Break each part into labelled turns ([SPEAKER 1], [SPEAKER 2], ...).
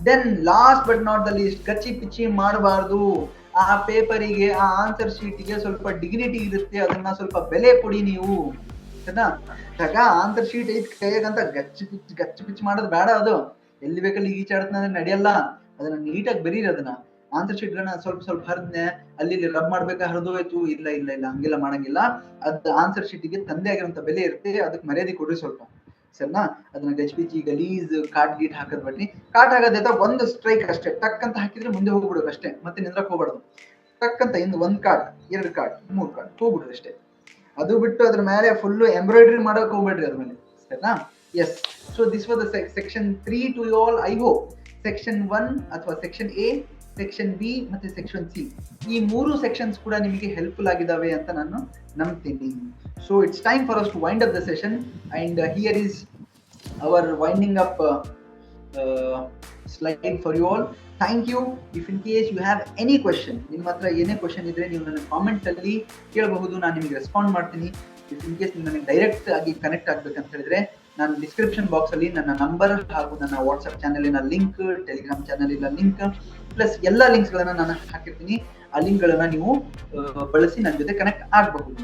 [SPEAKER 1] Then last but not the least, ಕಚ್ಚಿ ಪಿಚ್ಚಿ ಮಾಡಬಾರ್ದು. ಆ ಪೇಪರಿಗೆ, ಆ ಆನ್ಸರ್ ಶೀಟ್ಗೆ ಸ್ವಲ್ಪ ಡಿಗ್ನಿಟಿ ಇರುತ್ತೆ, ಅದನ್ನ ಸ್ವಲ್ಪ ಬೆಲೆ ಕೊಡಿ ನೀವು. ಆನ್ಸರ್ ಶೀಟ್ ಐತ್ ಕೈಯಾಗಂತ ಗಚ್ಚಿ ಪಿಚ್ಚಿ ಮಾಡೋದು ಬೇಡ. ಅದು ಎಲ್ಲಿ ಬೇಕಲ್ಲಿ ಈಚಾಡ್ತಂದ್ರೆ ನಡೆಯಲ್ಲ. ಅದನ್ನ ನೀಟಾಗಿ ಬರೀರಿ. ಅದನ್ನ ಆನ್ಸರ್ ಶೀಟ್ ಗಳನ್ನ ಸ್ವಲ್ಪ ಸ್ವಲ್ಪ ಹರಿದ್ನೆ ಅಲ್ಲಿ ರಬ್ ಮಾಡ್ಬೇಕಾ, ಹರಿದೋಯ್ತು, ಇಲ್ಲ ಇಲ್ಲ ಇಲ್ಲ ಹಂಗೆಲ್ಲ ಮಾಡಂಗಿಲ್ಲ. ಅದ್ ಆನ್ಸರ್ ಶೀಟಿಗೆ ತಂದೆ ಆಗಿರೋಂಥ ಬೆಲೆ ಇರುತ್ತೆ, ಅದಕ್ಕೆ ಮರ್ಯಾದೆ ಕೊಡ್ರಿ ಸ್ವಲ್ಪ, ಸರಿನಾ? ಅದನ್ನ ಗಜ್ಪಿಚಿ ಗಲೀಜ್ ಕಾಟ್ ಗೀಟ್ ಹಾಕದ್ ಬಟ್ಟಿ, ಕಾಟ್ ಹಾಕೋದೈತ ಒಂದು ಸ್ಟ್ರೈಕ್ ಅಷ್ಟೇ, ಟಕ್ ಅಂತ ಹಾಕಿದ್ರೆ ಮುಂದೆ ಹೋಗ್ಬಿಡೋದು ಅಷ್ಟೇ, ಮತ್ತೆ ನಿಂದ್ರಕ್ ಹೋಗ್ಬಾರ್ದು. ಟಕ್ ಅಂತ ಇಂದು 1 ಕಾರ್ಡ್ 2 ಕಾರ್ಡ್ 3 ಕಾರ್ಡ್ ಹೋಗ್ಬಿಡ್ರಿ ಅಷ್ಟೇ. ಅದು ಬಿಟ್ಟು ಅದ್ರ ಮೇಲೆ ಫುಲ್ ಎಂಬ್ರಾಯ್ಡ್ರಿ ಮಾಡಕ್ ಹೋಗ್ಬೇಡ್ರಿ ಅದ್ರ ಮೇಲೆ, ಸರಿನಾ? Yes. So this was the section 3 to you all. I hope section 1 ಅಥವಾ ಸೆಕ್ಷನ್ ಎ, ಸೆಕ್ಷನ್ ಬಿ ಮತ್ತೆ ಸೆಕ್ಷನ್ ಸಿ, ಈ 3 ಸೆಕ್ಷನ್ಸ್ ಕೂಡ ನಿಮಗೆ ಹೆಲ್ಪ್ಫುಲ್ ಆಗಿದಾವೆ ಅಂತ ನಾನು ನಂಬ್ತೀನಿ. So it's time for us to wind up the session, and here is our winding up slide for you all. Thank you. If in case you have any question, ನಿಮ್ಮ ಹತ್ರ ಏನೇ question ಇದ್ರೆ ನೀವು ನನ್ನ ಕಾಮೆಂಟ್ ಅಲ್ಲಿ ಕೇಳಬಹುದು, ನಾನು ನಿಮಗೆ ರೆಸ್ಪಾಂಡ್ ಮಾಡ್ತೀನಿ. ಇಫ್ ಇನ್ ಕೇಸ್ ನೀವು ನನಗೆ ಡೈರೆಕ್ಟ್ ಆಗಿ ಕನೆಕ್ಟ್ ಆಗ್ಬೇಕಂತ ಹೇಳಿದ್ರೆ, ನಾನು ಡಿಸ್ಕ್ರಿಪ್ಷನ್ ಬಾಕ್ಸ್ ಅಲ್ಲಿ ನನ್ನ ನಂಬರ್ ಹಾಗೂ ನನ್ನ ವಾಟ್ಸ್ಆಪ್ ಚಾನಲಿನ ಲಿಂಕ್, ಟೆಲಿಗ್ರಾಮ್ ಚಾನಲಿನ ಲಿಂಕ್ ಪ್ಲಸ್ ಎಲ್ಲ ಲಿಂಕ್ಸ್ ಗಳನ್ನ ನಾನು ಹಾಕಿರ್ತೀನಿ. ಆ ಲಿಂಕ್ ಗಳನ್ನ ನೀವು ಬಳಸಿ ನನ್ನ ಜೊತೆ ಕನೆಕ್ಟ್ ಆಗಬಹುದು.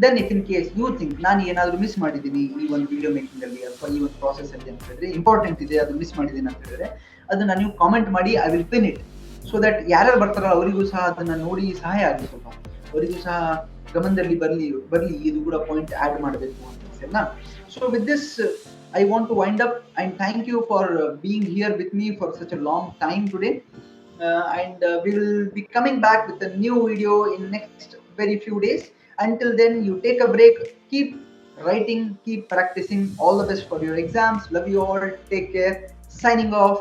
[SPEAKER 1] Then if in case you think ನಾನು ಏನಾದರೂ ಮಿಸ್ ಮಾಡಿದ್ದೀನಿ ಈ ಒಂದು ವಿಡಿಯೋ ಮೇಕಿಂಗ್ ಅಲ್ಲಿ ಅಥವಾ ಈ ಒಂದು ಪ್ರಾಸೆಸ್ ಅಲ್ಲಿ ಅಂತ ಹೇಳಿದ್ರೆ, ಇಂಪಾರ್ಟೆಂಟ್ ಇದೆ ಅದು ಮಿಸ್ ಮಾಡಿದ್ದೀನಿ ಅಂತ ಹೇಳಿದ್ರೆ, ಅದನ್ನ ನೀವು ಕಾಮೆಂಟ್ ಮಾಡಿ, I will pin it, so that ಯಾರ್ಯಾರು ಬರ್ತಾರಲ್ಲ ಅವರಿಗೂ ಸಹ ಅದನ್ನ ನೋಡಿ ಸಹಾಯ ಆಗಲಿ, ಸ್ವಲ್ಪ ಅವರಿಗೂ ಸಹ ಗಮನದಲ್ಲಿ ಬರ್ಲಿ ಇದು ಕೂಡ ಪಾಯಿಂಟ್ ಆಡ್ ಮಾಡಬೇಕು ಅಂತ, ಸರಿನಾ? So with this I want to wind up and thank you for being here with me for such a long time today. And we will be coming back with a new video in next very few days. Until then, you take a break, keep writing, keep practicing. All the best for your exams. Love you all. Take care. Signing off,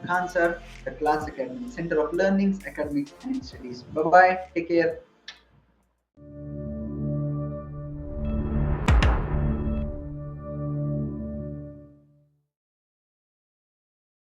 [SPEAKER 1] Khan sir, the Class Academy, Center of Learnings, Academics and Studies. Bye bye. Take care.